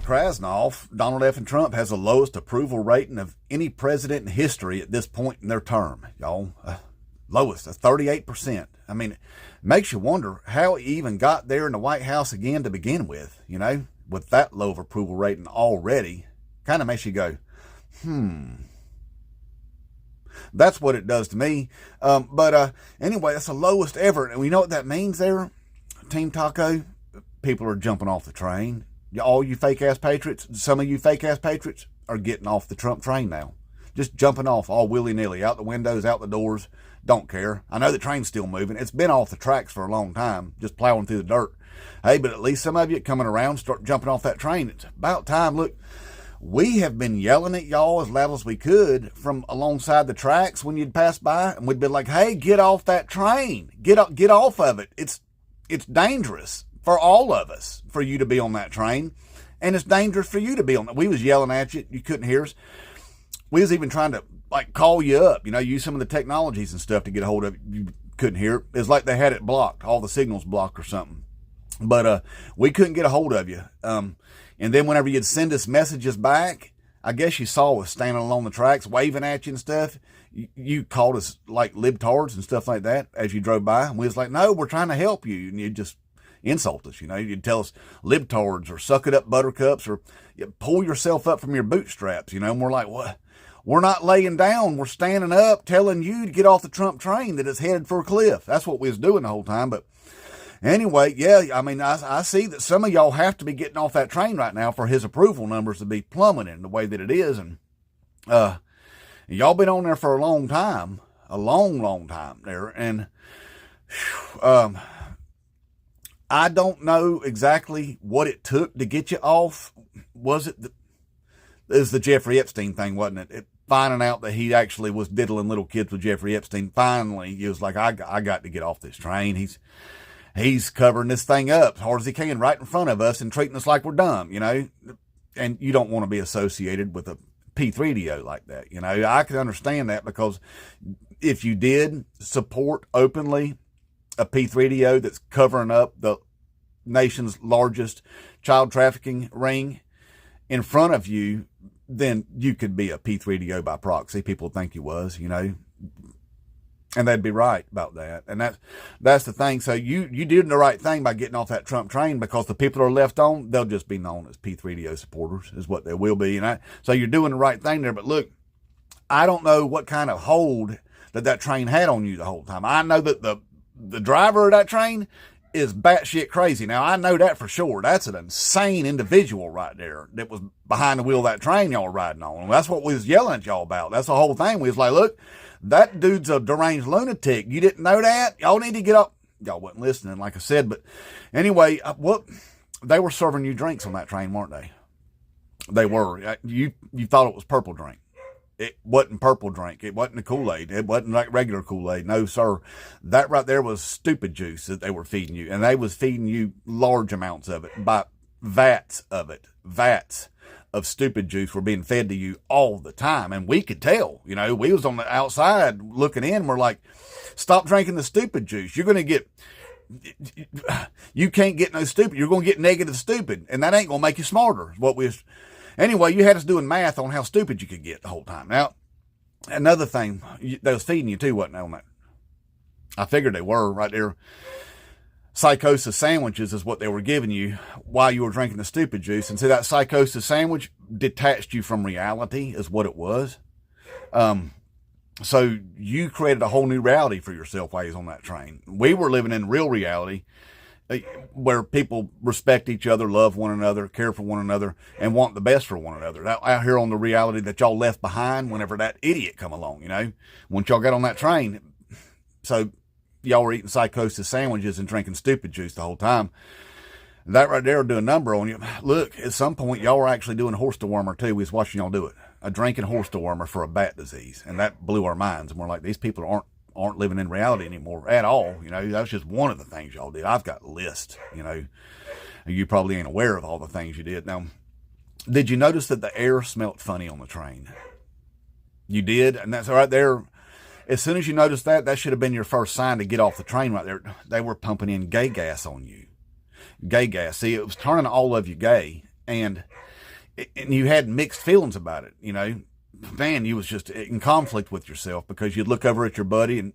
Krasnoff, Donald F. and Trump has the lowest approval rating of any president in history at this point in their term, y'all. Lowest, 38%. I mean, it makes you wonder how he even got there in the White House again to begin with, with that low of approval rating already. Kind of makes you go, That's what it does to me. But anyway, that's the lowest ever. And we know what that means there, Team Taco? People are jumping off the train. All you fake-ass patriots, some of you fake-ass patriots are getting off the Trump train now. Just jumping off all willy-nilly, out the windows, out the doors. Don't care. I know the train's still moving. It's been off the tracks for a long time, just plowing through the dirt. Hey, but at least some of you coming around start jumping off that train. It's about time. Look, we have been yelling at y'all as loud as we could from alongside the tracks when you'd pass by, and we'd be like, hey, get off that train. Get off of it. It's dangerous for all of us for you to be on that train, and it's dangerous for you to be on it. We was yelling at you. You couldn't hear us. We was even trying to call you up, use some of the technologies and stuff to get a hold of it. You couldn't hear it. It's like they had it blocked, all the signals blocked or something. But we couldn't get a hold of you. And then whenever you'd send us messages back, I guess you saw us standing along the tracks, waving at you and stuff. You called us like libtards and stuff like that as you drove by. And we was like, no, we're trying to help you. And you'd just insult us, You'd tell us libtards or suck it up buttercups or pull yourself up from your bootstraps, And we're like, what? We're not laying down. We're standing up telling you to get off the Trump train that is headed for a cliff. That's what we was doing the whole time. But anyway, yeah, I mean, I see that some of y'all have to be getting off that train right now for his approval numbers to be plummeting the way that it is. And y'all been on there for a long time, long time there. And I don't know exactly what it took to get you off. Was it the Jeffrey Epstein thing, wasn't it? Finding out that he actually was diddling little kids with Jeffrey Epstein. Finally, he was like, I got to get off this train. He's covering this thing up as hard as he can right in front of us and treating us like we're dumb, And you don't want to be associated with a P3DO like that, I can understand that, because if you did support openly a P3DO that's covering up the nation's largest child trafficking ring in front of you, then you could be a P3DO by proxy. People think you was, and they'd be right about that. And that's the thing. So you did the right thing by getting off that Trump train, because the people that are left on, they'll just be known as P3DO supporters is what they will be. So you're doing the right thing there. But look, I don't know what kind of hold that train had on you the whole time. I know that the driver of that train is batshit crazy. Now, I know that for sure. That's an insane individual right there that was behind the wheel of that train y'all were riding on. And that's what we was yelling at y'all about. That's the whole thing. We was like, look, that dude's a deranged lunatic. You didn't know that? Y'all need to get up. Y'all wasn't listening, like I said. But anyway, they were serving you drinks on that train, weren't they? They were. You thought it was purple drink. It wasn't purple drink. It wasn't a Kool-Aid. It wasn't like regular Kool-Aid. No, sir. That right there was stupid juice that they were feeding you. And they was feeding you large amounts of it by vats of it. Vats of stupid juice were being fed to you all the time. And we could tell, we was on the outside looking in. We're like, stop drinking the stupid juice. You're going to get, you can't get no stupid. You're going to get negative stupid. And that ain't going to make you smarter. Anyway, you had us doing math on how stupid you could get the whole time. Now, another thing, they was feeding you too, wasn't they, on that? I figured they were right there. Psychosis sandwiches is what they were giving you while you were drinking the stupid juice. And see, that psychosis sandwich detached you from reality is what it was. So you created a whole new reality for yourself while you was on that train. We were living in real reality, where people respect each other, love one another, care for one another, and want the best for one another. Out here on the reality that y'all left behind whenever that idiot come along, once y'all got on that train. So y'all were eating psychosis sandwiches and drinking stupid juice the whole time. That right there will do a number on you. Look, at some point, y'all were actually doing horse dewormer too. We was watching y'all do it. A drinking horse dewormer for a bat disease. And that blew our minds. And we're like, these people aren't living in reality anymore at all. That's just one of the things y'all did. I've got lists, you probably ain't aware of all the things you did. Now, did you notice that the air smelled funny on the train? You did. And that's right there. As soon as you noticed that should have been your first sign to get off the train right there. They were pumping in gay gas on you. Gay gas. See, it was turning all of you gay. And and you had mixed feelings about it, you know. Man, you was just in conflict with yourself because you'd look over at your buddy and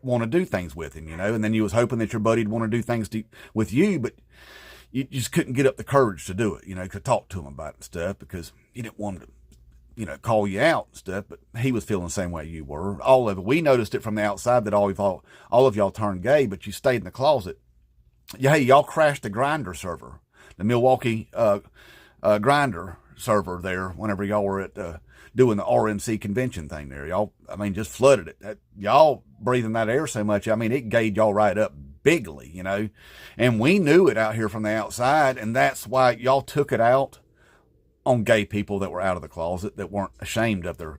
want to do things with him, you know, and then you was hoping that your buddy'd want to do things with you, but you just couldn't get up the courage to do it, you know, to talk to him about it and stuff because you didn't want him to, you know, call you out and stuff, but he was feeling the same way you were. All of it. We noticed it from the outside that all of y'all turned gay, but you stayed in the closet. Yeah, hey, y'all crashed the Grinder server, the Milwaukee Grinder server there whenever y'all were at doing the RNC convention thing there. Y'all, I mean, just flooded it. Y'all breathing that air so much, I mean, it gayed y'all right up bigly, you know. And we knew it out here from the outside, and that's why y'all took it out on gay people that were out of the closet, that weren't ashamed of their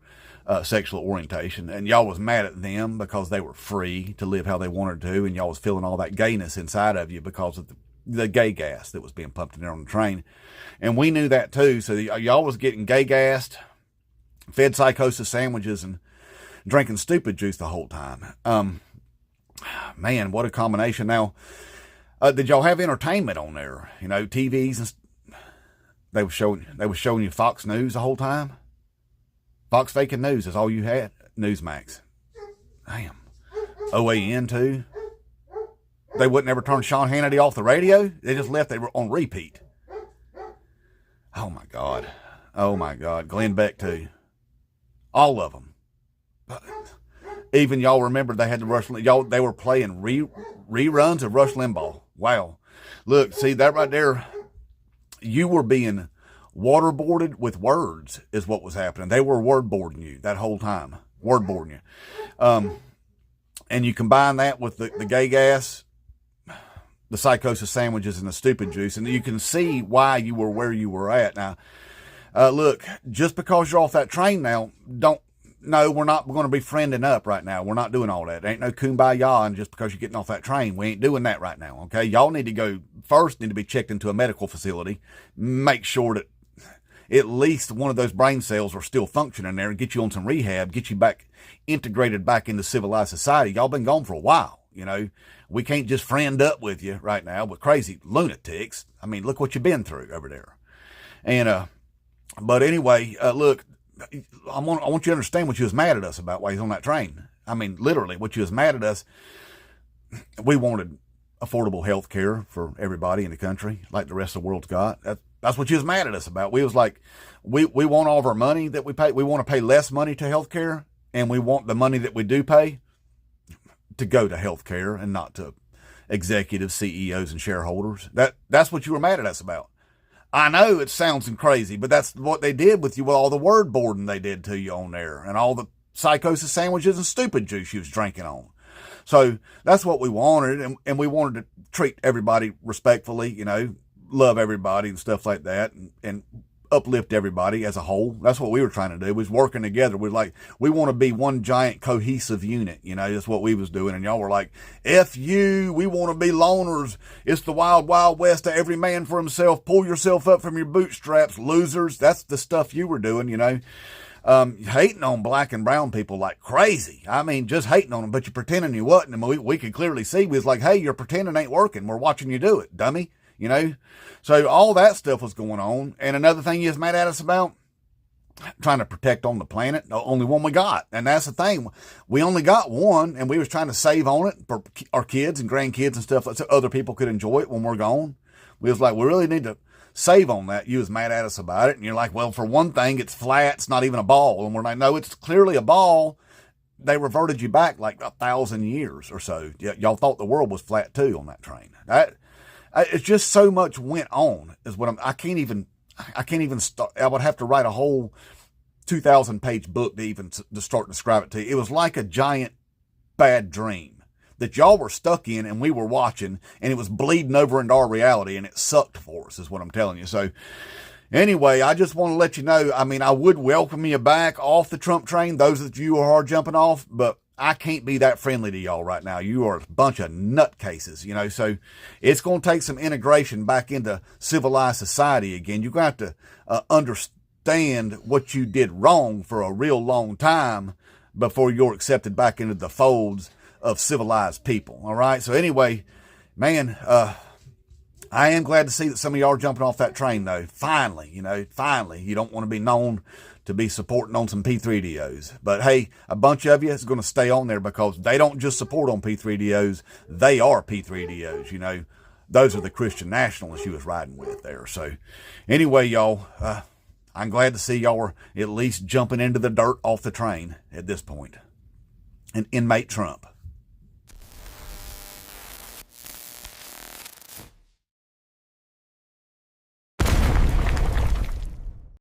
sexual orientation. And y'all was mad at them because they were free to live how they wanted to, and y'all was feeling all that gayness inside of you because of the gay gas that was being pumped in there on the train. And we knew that too. So y'all was getting gay gassed, fed psychosis sandwiches, and drinking stupid juice the whole time. Man, what a combination. Now, did y'all have entertainment on there? You know, TVs and they were showing you Fox News the whole time. Fox Faking News is all you had. Newsmax. Damn. OAN too. They wouldn't ever turn Sean Hannity off the radio. They just left. They were on repeat. Oh my God. Oh my God. Glenn Beck too. All of them. Even y'all remember they had the Rush. They were playing reruns of Rush Limbaugh. Wow. Look, see that right there. You were being waterboarded with words is what was happening. They were wordboarding you that whole time. Wordboarding you. And you combine that with the gay gas, the psychosis sandwiches, and the stupid juice, and you can see why you were where you were at. Now, look, just because you're off that train now, no, we're not going to be friending up right now. We're not doing all that. There ain't no kumbaya, and just because you're getting off that train, we ain't doing that right now, okay? Y'all need to go first, need to be checked into a medical facility, make sure that at least one of those brain cells are still functioning there, and get you on some rehab, get you back integrated back into civilized society. Y'all been gone for a while, you know. We can't just friend up with you right now with crazy lunatics. I mean, look what you've been through over there. And, but anyway, look, I want you to understand what you was mad at us about while he's on that train. I mean, literally, what you was mad at us. We wanted affordable health care for everybody in the country, like the rest of the world's got. That's what you was mad at us about. We was like, we want all of our money that we pay. We want to pay less money to health care, and we want the money that we do pay to go to health care and not to executives, CEOs, and shareholders. That's what you were mad at us about. I know it sounds crazy, but that's what they did with you, with all the word boarding they did to you on there, and all the psychosis sandwiches and stupid juice you was drinking on. So that's what we wanted, and we wanted to treat everybody respectfully, you know, love everybody and stuff like that, and uplift everybody as a whole. That's what we were trying to do, was working together. We're like, we want to be one giant cohesive unit, you know. That's what we was doing, and y'all were like, F you, we want to be loners. It's the wild, wild west to every man for himself. Pull yourself up from your bootstraps, losers. That's the stuff you were doing, you know. Hating on black and brown people like crazy. I mean, just hating on them, but you're pretending you wasn't. And we could clearly see, we was like, hey, you're pretending ain't working. We're watching you do it, dummy. You know? So all that stuff was going on. And another thing you was mad at us about, trying to protect on the planet, the only one we got. And that's the thing. We only got one, and we was trying to save on it for our kids and grandkids and stuff, so other people could enjoy it when we're gone. We was like, we really need to save on that. You was mad at us about it. And you're like, well, for one thing, it's flat. It's not even a ball. And we're like, no, it's clearly a ball. They reverted you back like 1,000 years or so. Y'all thought the world was flat too on that train. It's just so much went on is what I can't even start. I would have to write a whole 2,000 page book to start to describe it to you. It was like a giant bad dream that y'all were stuck in, and we were watching, and it was bleeding over into our reality, and it sucked for us, is what I'm telling you. So anyway, I just want to let you know, I mean, I would welcome you back off the Trump train, those of you who are jumping off, but I can't be that friendly to y'all right now. You are a bunch of nutcases, you know, so it's going to take some integration back into civilized society again. You're going to have to understand what you did wrong for a real long time before you're accepted back into the folds of civilized people. All right. So anyway, man, I am glad to see that some of y'all are jumping off that train, though. Finally, finally. You don't want to be known to be supporting on some P3DOs. But hey, a bunch of you is going to stay on there because they don't just support on P3DOs. They are P3DOs, Those are the Christian nationalists you was riding with there. So anyway, y'all, I'm glad to see y'all are at least jumping into the dirt off the train at this point. And inmate Trump.